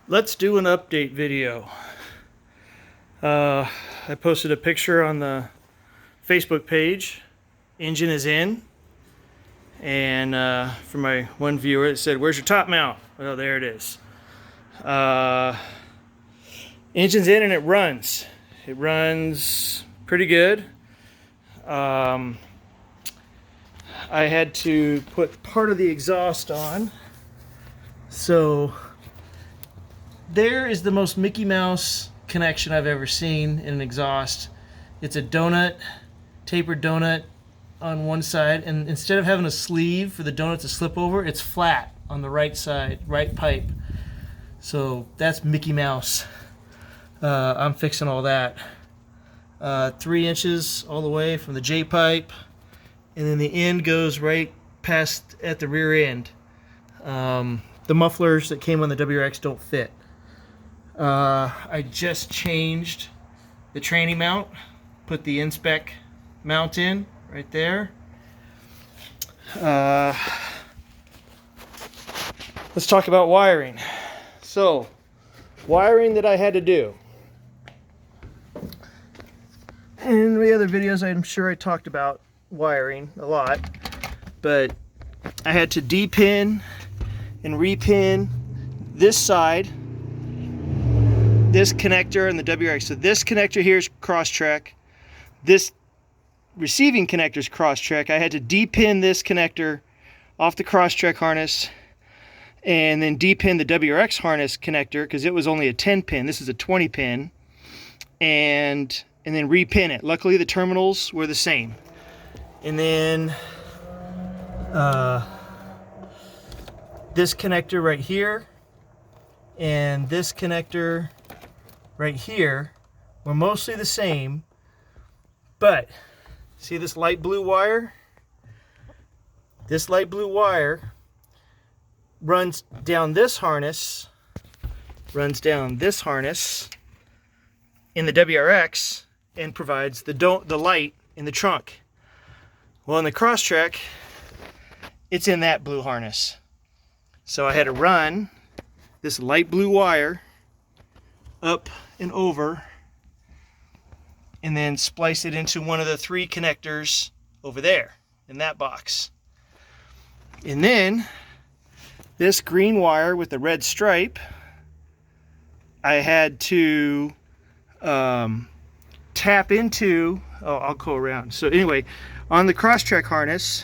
Let's do an update video. I posted a picture on the Facebook page. Engine is in. And for my one viewer, it said, "Where's your top mount?" Oh, there it is. Engine's in and it runs. It runs pretty good. I had to put part of the exhaust on. So there is the most Mickey Mouse connection I've ever seen in an exhaust. It's a donut, tapered donut on one side, and instead of having a sleeve for the donut to slip over, it's flat on the right side, right pipe. So that's Mickey Mouse. I'm fixing all that. 3 inches all the way from the J pipe, and then the end goes right past at the rear end. The mufflers that came on the WRX don't fit. I just changed the tranny mount, put the inspec mount in right there. Let's talk about wiring. So, wiring that I had to do. In the other videos, I'm sure I talked about wiring a lot, but I had to depin and repin this side, this connector and the WRX. So this connector here is Crosstrek. This receiving connector is Crosstrek. I had to depin this connector off the Crosstrek harness and then depin the WRX harness connector because it was only a 10 pin. This is a 20 pin. And then repin it. Luckily the terminals were the same. And then this connector right here and this connector right here were mostly the same, but see this light blue wire? This light blue wire runs down this harness, in the WRX, and provides the light in the trunk. Well, in the Crosstrek, it's in that blue harness. So I had to run this light blue wire up and over and then splice it into one of the 3 connectors over there in that box. And then this green wire with the red stripe, I had to tap into, I'll go around. So anyway, on the Crosstrek harness,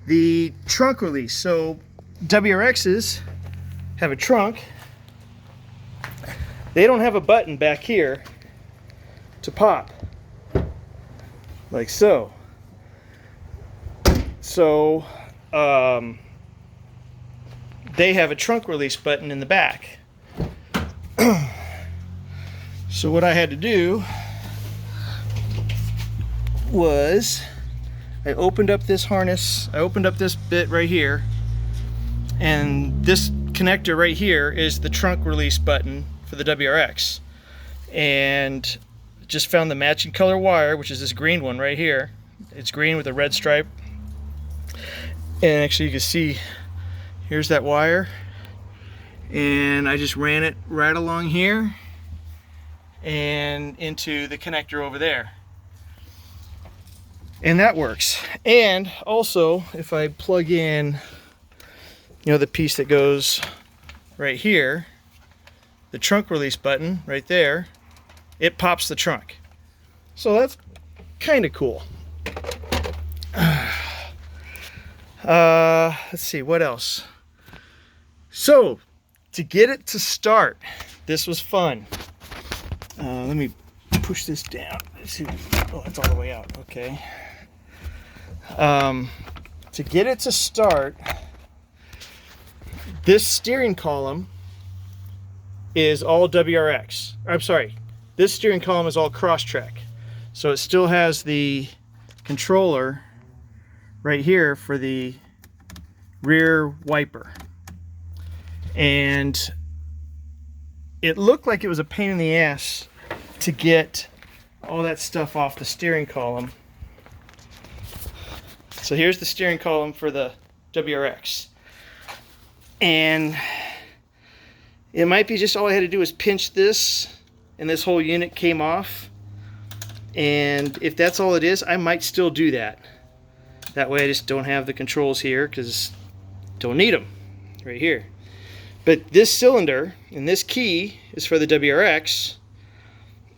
the trunk release. So WRXs have a trunk. They don't have a button back here to pop, like so. So they have a trunk release button in the back. So what I had to do was I opened up this harness, I opened up this bit right here, and this connector right here is the trunk release button for the WRX. And just found the matching color wire, which is this green one right here. It's green with a red stripe. And actually you can see, here's that wire. And I just ran it right along here and into the connector over there. And that works. And also, if I plug in, the piece that goes right here, the trunk release button right there, it pops the trunk. So that's kind of cool. Let's see, what else? So, to get it to start, this was fun. Let me push this down. Let's see. Oh, it's all the way out. Okay. To get it to start, this steering column is all WRX. I'm sorry, this steering column is all Crosstrek. So it still has the controller right here for the rear wiper. And it looked like it was a pain in the ass to get all that stuff off the steering column. So here's the steering column for the WRX. And It might be just all I had to do was pinch this and this whole unit came off. And if that's all it is, I might still do that. That way I just don't have the controls here because don't need them right here. But this cylinder and this key is for the WRX,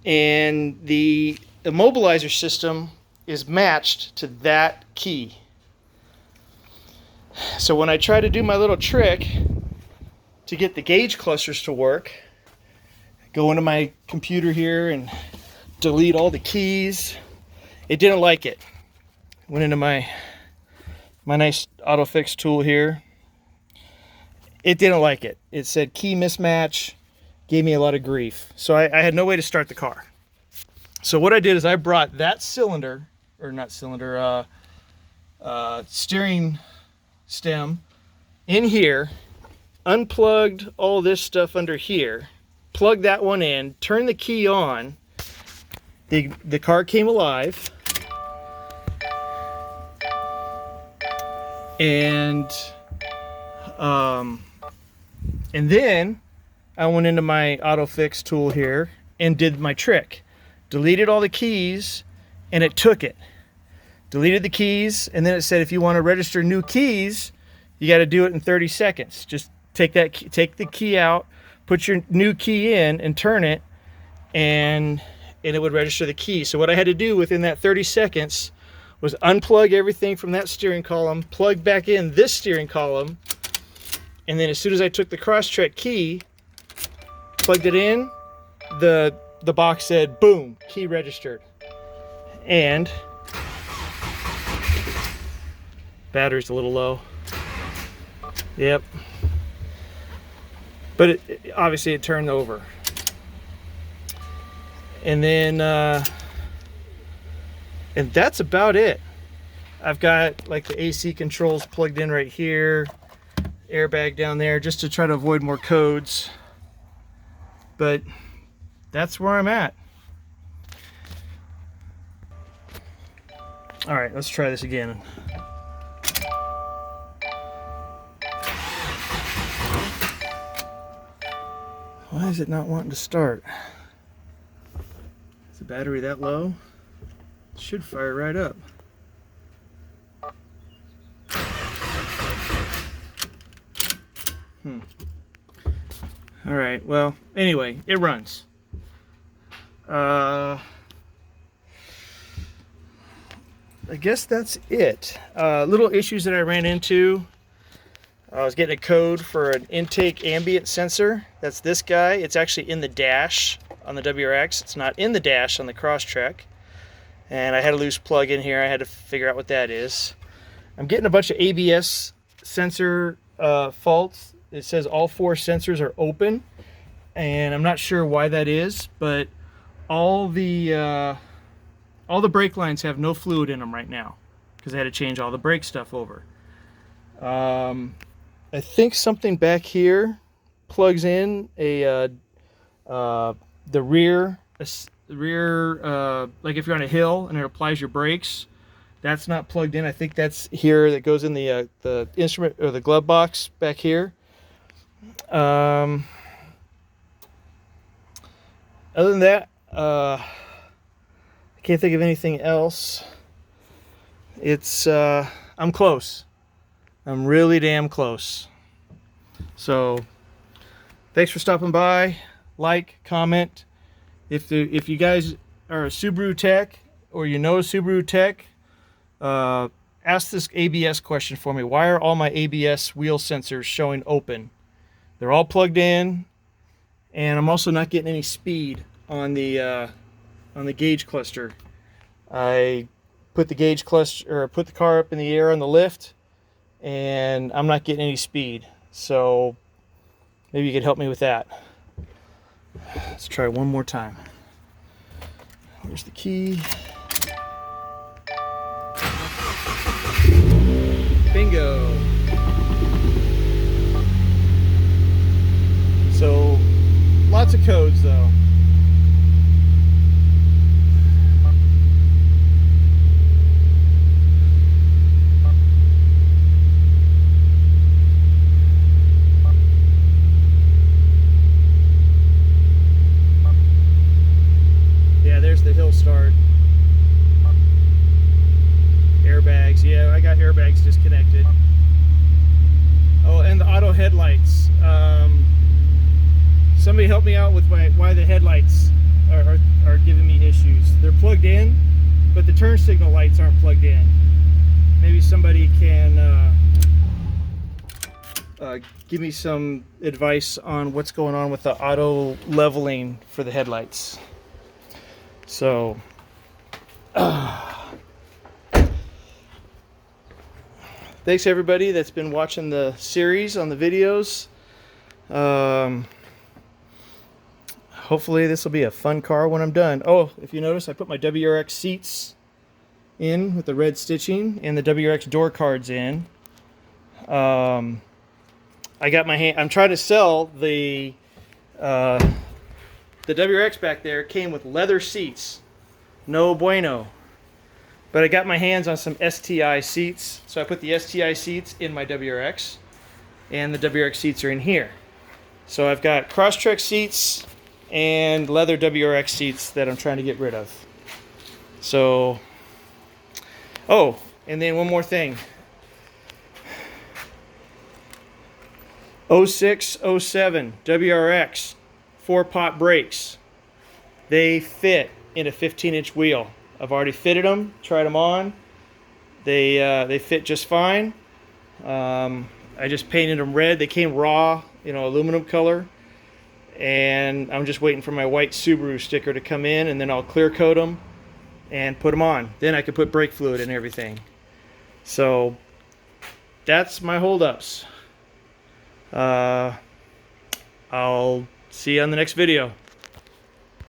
and the immobilizer system is matched to that key. So when I try to do my little trick to get the gauge clusters to work, go into my computer here and delete all the keys. It didn't like it. Went into my nice auto fix tool here. It didn't like it. It said key mismatch, gave me a lot of grief. So I had no way to start the car. So what I did is I brought that cylinder, or not cylinder, steering stem in here, unplugged all this stuff under here, plugged that one in, turned the key on, the car came alive, and then I went into my auto fix tool here and did my trick. Deleted all the keys and it took it. Deleted the keys and then it said if you want to register new keys, you got to do it in 30 seconds. Just take the key out, put your new key in and turn it, and it would register the key. So what I had to do within that 30 seconds was unplug everything from that steering column, plug back in this steering column, and then as soon as I took the Crosstrek key, plugged it in, the box said, boom, key registered. And battery's a little low. Yep. But obviously it turned over. And then, and that's about it. I've got like the AC controls plugged in right here, airbag down there, just to try to avoid more codes. But that's where I'm at. All right, let's try this again. Why is it not wanting to start? Is the battery that low? It should fire right up. All right, well, anyway, it runs. I guess that's it. Little issues that I ran into. I was getting a code for an intake ambient sensor. That's this guy. It's actually in the dash on the WRX. It's not in the dash on the Crosstrek. And I had a loose plug in here. I had to figure out what that is. I'm getting a bunch of ABS sensor faults. It says all 4 sensors are open, and I'm not sure why that is, but all the brake lines have no fluid in them right now because I had to change all the brake stuff over. I think something back here plugs in the rear, like if you're on a hill and it applies your brakes. That's not plugged in. I think that's here that goes in the instrument or the glove box back here. Other than that, I can't think of anything else. It's I'm close. I'm really damn close. So thanks for stopping by. Like, comment. If you guys are a Subaru tech or you know a Subaru tech, ask this ABS question for me. Why are all my ABS wheel sensors showing open? They're all plugged in, and I'm also not getting any speed on the gauge cluster. I put the gauge cluster, or put the car up in the air on the lift, and I'm not getting any speed. So maybe you could help me with that. Let's try one more time. Where's the key? Bingo. So lots of codes though. Somebody help me out with why the headlights are giving me issues. They're plugged in, but the turn signal lights aren't plugged in. Maybe somebody can give me some advice on what's going on with the auto leveling for the headlights. So thanks everybody that's been watching the series on the videos. Hopefully this will be a fun car when I'm done. Oh, if you notice, I put my WRX seats in with the red stitching and the WRX door cards in. I got my hand. I'm trying to sell the WRX back there. Came with leather seats, no bueno. But I got my hands on some STI seats, so I put the STI seats in my WRX, and the WRX seats are in here. So I've got Crosstrek seats and leather WRX seats that I'm trying to get rid of. So, oh, and then one more thing. 06, 07 WRX 4-pot brakes. They fit in a 15-inch wheel. I've already fitted them, tried them on. They fit just fine. I just painted them red. They came raw, aluminum color. And I'm just waiting for my white Subaru sticker to come in, and then I'll clear coat them and put them on. Then I can put brake fluid and everything. So that's my holdups. I'll see you on the next video.